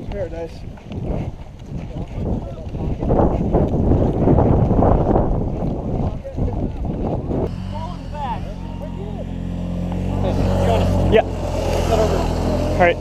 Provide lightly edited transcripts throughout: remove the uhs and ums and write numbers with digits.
Paradise. Yeah. All right.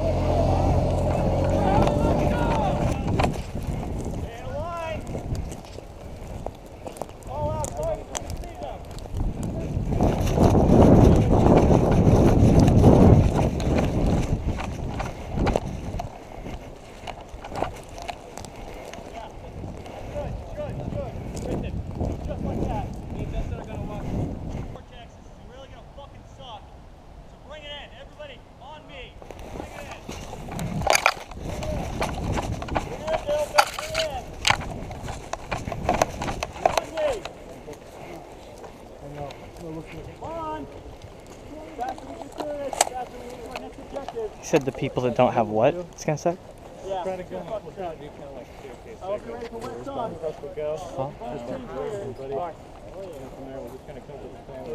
He said the people that don't have what? It's gonna say? Yeah. Try to go. We're trying to do kind of like staircase. Oh, okay, ready for what's on? Go. Huh? Everybody. From there, we're just going to come to the plan.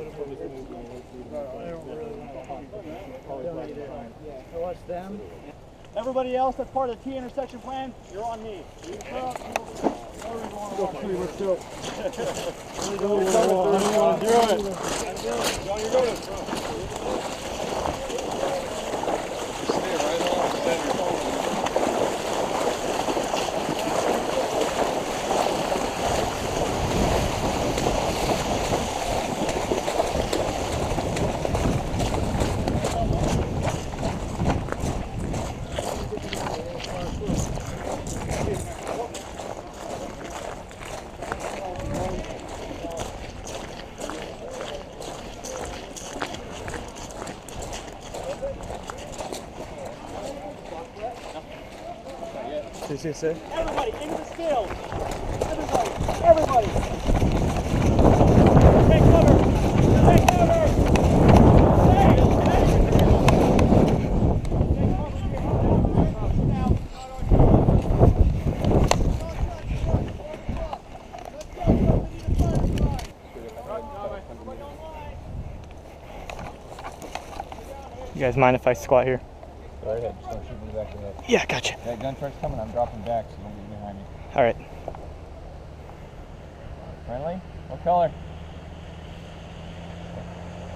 Yeah, watch them. Everybody else that's part of the T intersection plan, you're on me. Let's go. Everybody, into the scales. Everybody. Take cover. Take cover. You guys mind if I squat here? Go ahead, just don't shoot me back in the head. Yeah, gotcha. That gun truck's coming, I'm dropping back, so don't get behind me. All right. Friendly? What color?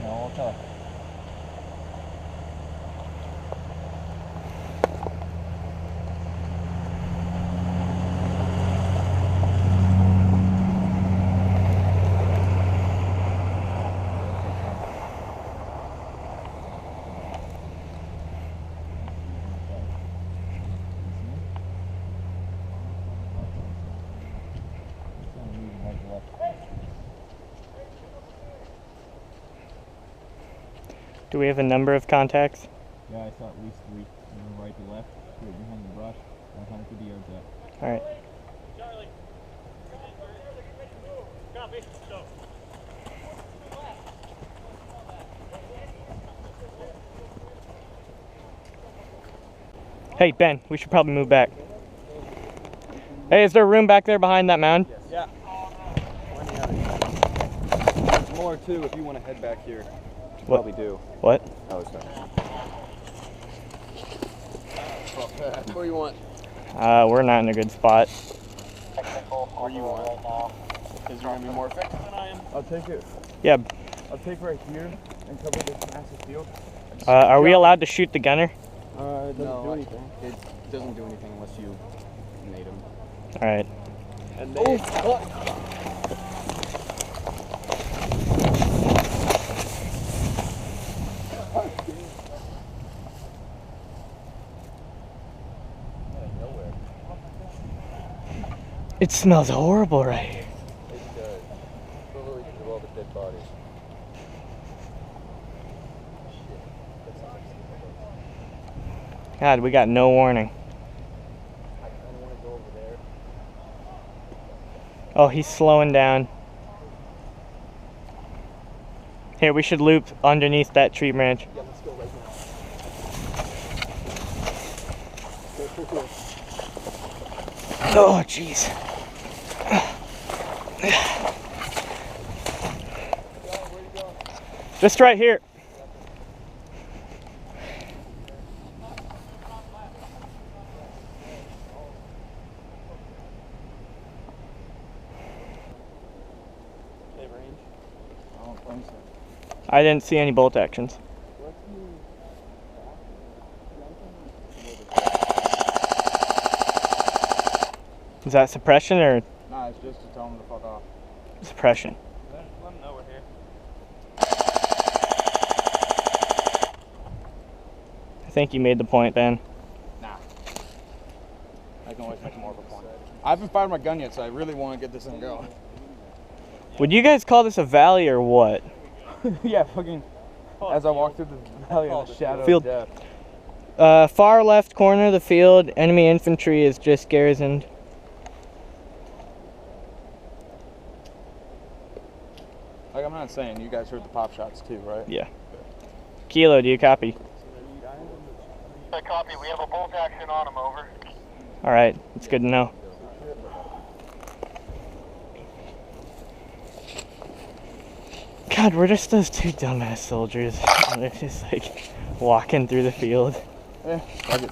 No, what color? Do we have a number of contacts? Yeah, I saw at least 3. Right to left, straight behind the brush, 150 yards out. All right. Charlie. Copy. Go. Hey, Ben, we should probably move back. Hey, is there room back there behind that mound? Yes. Yeah. There's more too if you want to head back here. You probably do. What? Oh, sorry. Where you want? We're not in a good spot. Where you want? Because you're going to be more effective than I am. I'll take it. Yeah. I'll take right here and cover this massive field. Are we allowed to shoot the gunner? It doesn't do anything. It doesn't do anything unless you nade him. All right. And they... It smells horrible right here. It does. Literally because of all the dead bodies. God, we got no warning. I kind of want to go over there. Oh, he's slowing down. Here, we should loop underneath that tree branch. Yeah, let's go right now. Oh, jeez. Just right here. I didn't see any bolt actions. Is that suppression or Nah, it's just to tell them to fuck off. suppression? Let them know we're here. I think you made the point, Ben. Nah. I can always make more of a point. I haven't fired my gun yet, so I really want to get this thing going. Would you guys call this a valley or what? Yeah, fucking. As I walk through the valley of the shadow Field. of death. Far left corner of the field, enemy infantry is just garrisoned. Like, I'm not saying you guys heard the pop shots too, right? Yeah. Kilo, do you copy? I copy. We have a bolt action on him, over. Alright, it's good to know. God, we're just those two dumbass soldiers. They're just like walking through the field. Yeah, fuck it.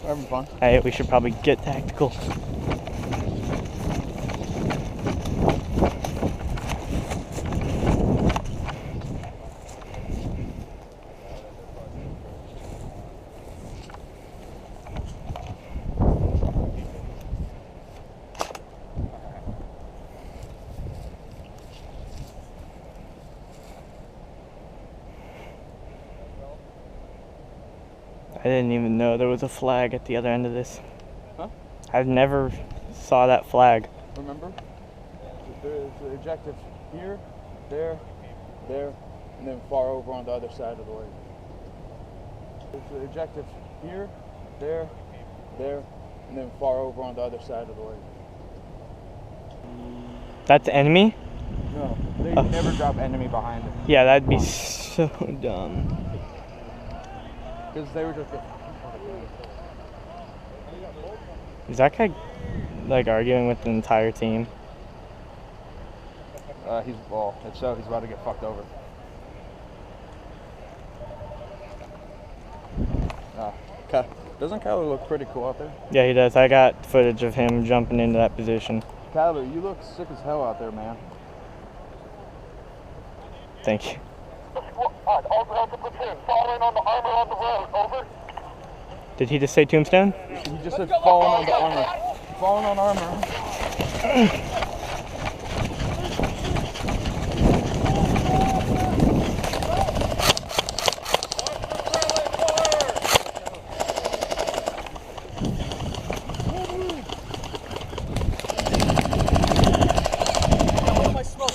We're having fun. Hey, we should probably get tactical. I didn't even know there was a flag at the other end of this. Huh? I've never saw that flag. Remember? There's the objective here, there, there, and then far over on the other side of the lake. There's the objective here, there, and then far over on the other side of the lake. That's enemy? No, they never drop enemy behind it. Yeah, that'd be so dumb. Because they were just... Is that guy like arguing with the entire team? He's, well, if so, he's about to get fucked over. Okay. Doesn't Kyler look pretty cool out there? Yeah, he does. I got footage of him jumping into that position. Kyler, you look sick as hell out there, man. Thank you. All the platoon, falling on the armor on the road, over. Did he just say tombstone? He just said falling on the armor. Falling on armor.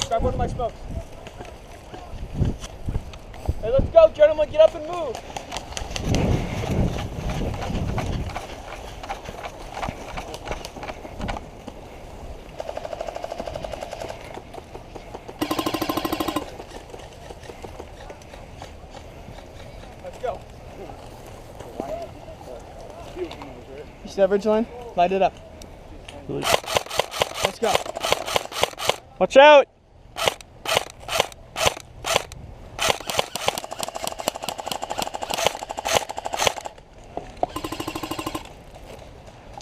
Grab one of my smokes. Hey, let's go, gentlemen. Get up and move. Let's go. You see that ridge line? Light it up. Let's go. Watch out!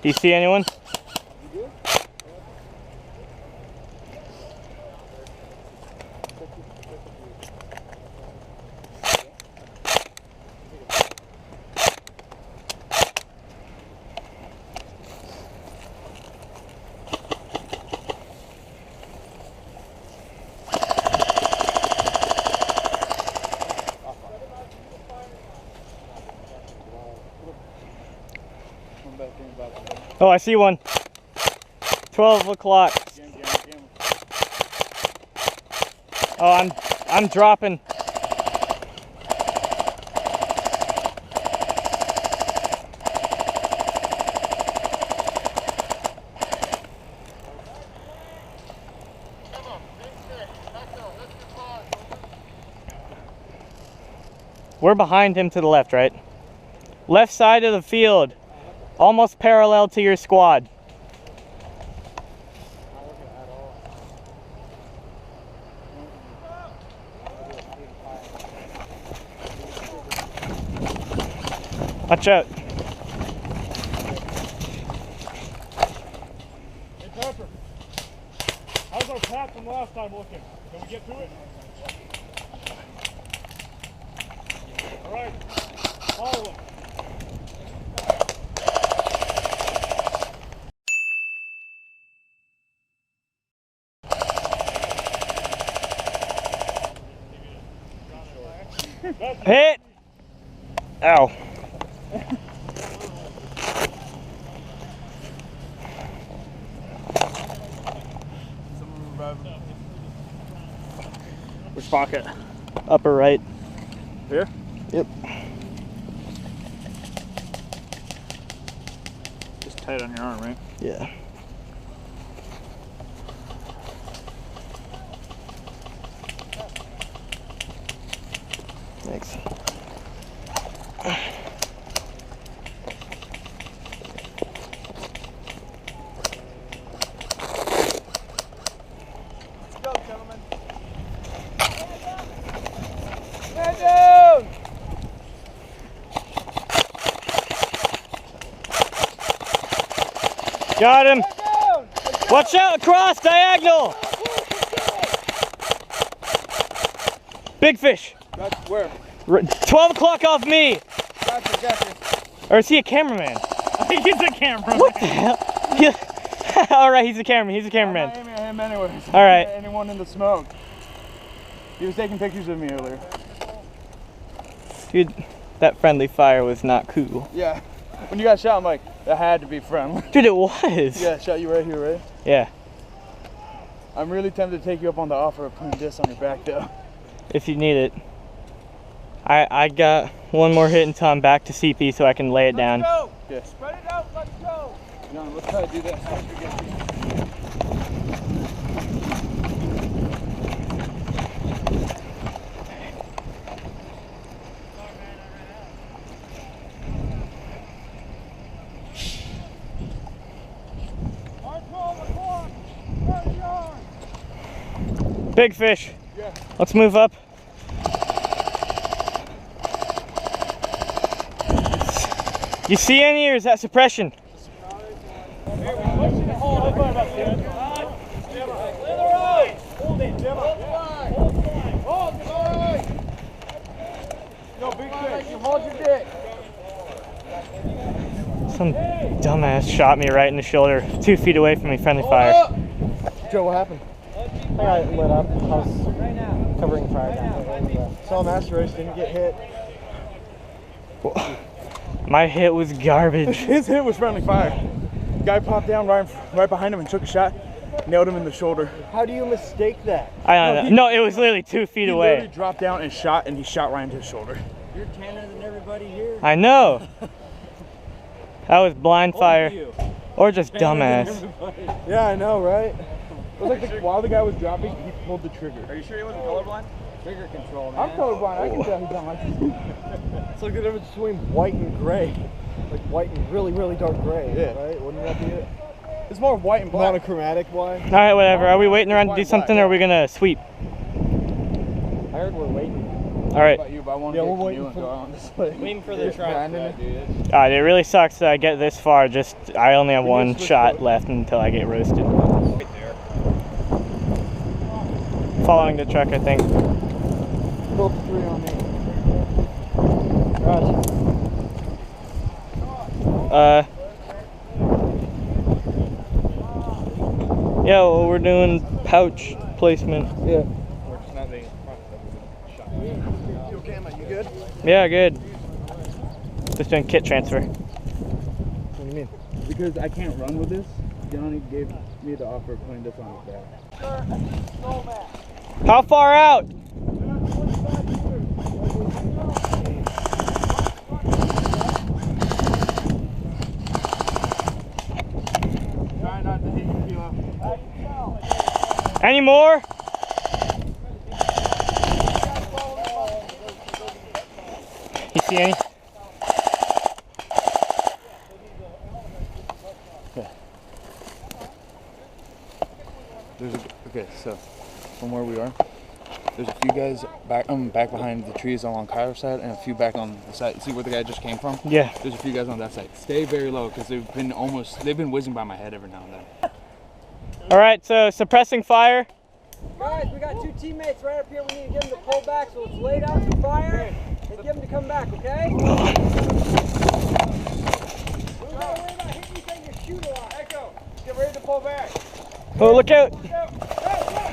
Do you see anyone? Oh, I see one. 12 o'clock. Oh, I'm dropping. We're behind him to the left, right? Left side of the field. Almost parallel to your squad. Watch out. Hey, Pepper. How's our path from last time looking? Can we get to it? Hit! Ow. Which pocket? Upper right. Here? Yep. Just tight on your arm, right? Yeah. Thanks. Go, gentlemen. Stand down! Got him. Watch out, across, diagonal. Big fish. That's where? 12 o'clock off me. Gotcha. Or is he a cameraman? I think he's a cameraman. What the hell? All right, he's a cameraman. He's a cameraman. I'm not aiming at him anyways. All right. Anyone in the smoke. He was taking pictures of me earlier. Dude, that friendly fire was not cool. Yeah. When you got shot, I'm like, that had to be friendly. Dude, it was. Yeah, shot you right here, right? Yeah. I'm really tempted to take you up on the offer of putting this on your back, though. If you need it. I got one more hit until I'm back to CP so I can lay it down. Let's go! Yeah. Spread it out, let's go! No, let's try to do that. Big fish. Yeah. Let's move up. You see any, or is that suppression? Hold your dick. Some dumbass shot me right in the shoulder, 2 feet away from me, friendly fire. Joe, what happened? I got lit up. I was covering fire down there. Saw master race, didn't get hit. My hit was garbage. His hit was friendly fire. Guy popped down right behind him and took a shot. Nailed him in the shoulder. How do you mistake that? I don't know. No, it was literally 2 feet He away. literally dropped down and shot, and he shot right into his shoulder. You're tanner than everybody here. I know. That was blind fire. Or just dumbass. Yeah, I know, right? It was like while the guy was dropping, he pulled the trigger. Are you sure he wasn't colorblind? Trigger control, man. I'm colorblind. I can tell he's on my It's like the difference between white and gray. Like white and really, really dark gray. Yeah. Right? Wouldn't that be it? It's more white and black. Monochromatic white. Alright, whatever. Are we waiting around to do something, or are we gonna sweep? I heard we're waiting. Alright. You, but I want Yeah, to we're get waiting you and for- go out on display. Waiting for the truck. Dude. Alright, it really sucks that I get this far. Just, I only have one shot left until I get roasted. Right there. Following the truck, I think. Both 3 on me. Roger. Yeah, well, we're doing pouch placement. Yeah. We're just not being shot. You okay, man? You good? Yeah, good. Just doing kit transfer. What do you mean? Because I can't run with this, Johnny gave me the offer of putting this on his back. How far out? Try not to hit your kilo. Any more? You see any? Okay, so from where we are, there's a few guys back behind the trees along Kyler's side, and a few back on the side. See where the guy just came from? Yeah. There's a few guys on that side. Stay very low because they've been whizzing by my head every now and then. All right, so suppressing fire. Guys, we got 2 teammates right up here. We need to get them to pull back so it's laid out to fire. Hey, get him to come back, okay? We're not worried about hitting anything to shoot a lot. Echo, get ready to pull back. Oh, look out! Go, go, go.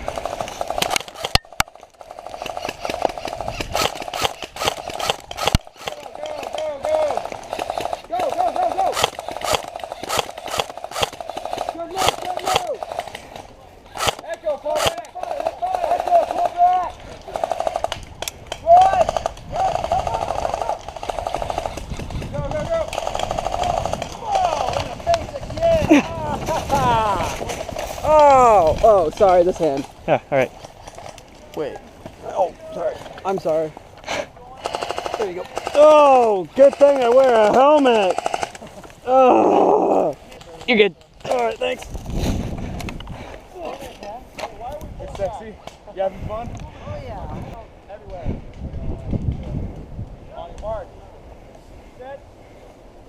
Oh, sorry, this hand. Yeah, alright. Wait. Oh, sorry. I'm sorry. There you go. Oh, good thing I wear a helmet. Oh. You're good. Alright, thanks. It's sexy. You having fun? Oh, yeah. Everywhere. On your mark. Set.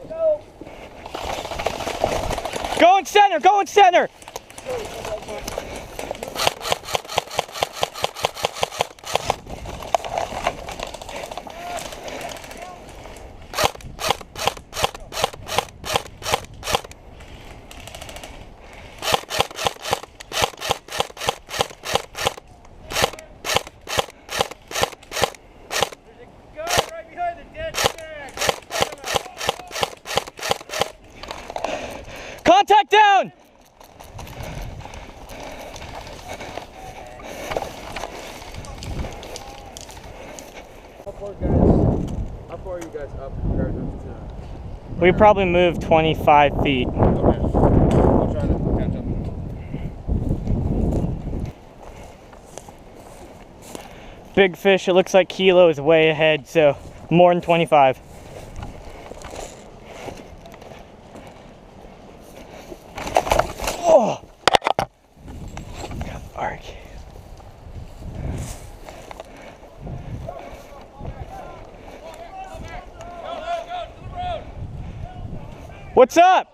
Go. Go in center! Go in center! Contact down! How far are you guys up compared to? We probably moved 25 feet. Okay. I'll try to catch up. Big fish, it looks like Kilo is way ahead, so more than 25. Oh! Arc. What's up?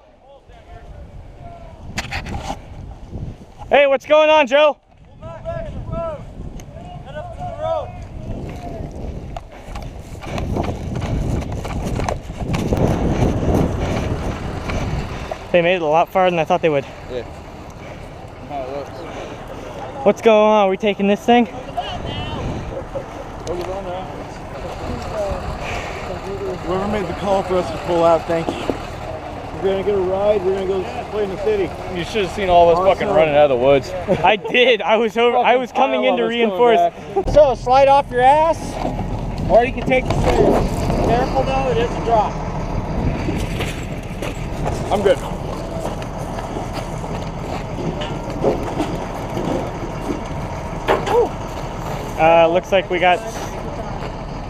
Hey, what's going on, Joe? They made it a lot farther than I thought they would. Yeah. How it looks. What's going on? Are we taking this thing? Whoever made the call for us to pull out, thank you. We're gonna get a ride. We're gonna go play in the city. You should have seen all of us fucking running out of the woods. I did. I was coming in to reinforce. So slide off your ass, or you can take the stairs. Careful though, it is a drop. I'm good. Looks like we got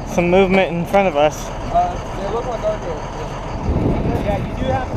some movement in front of us. They look like our girls. Yeah, you do have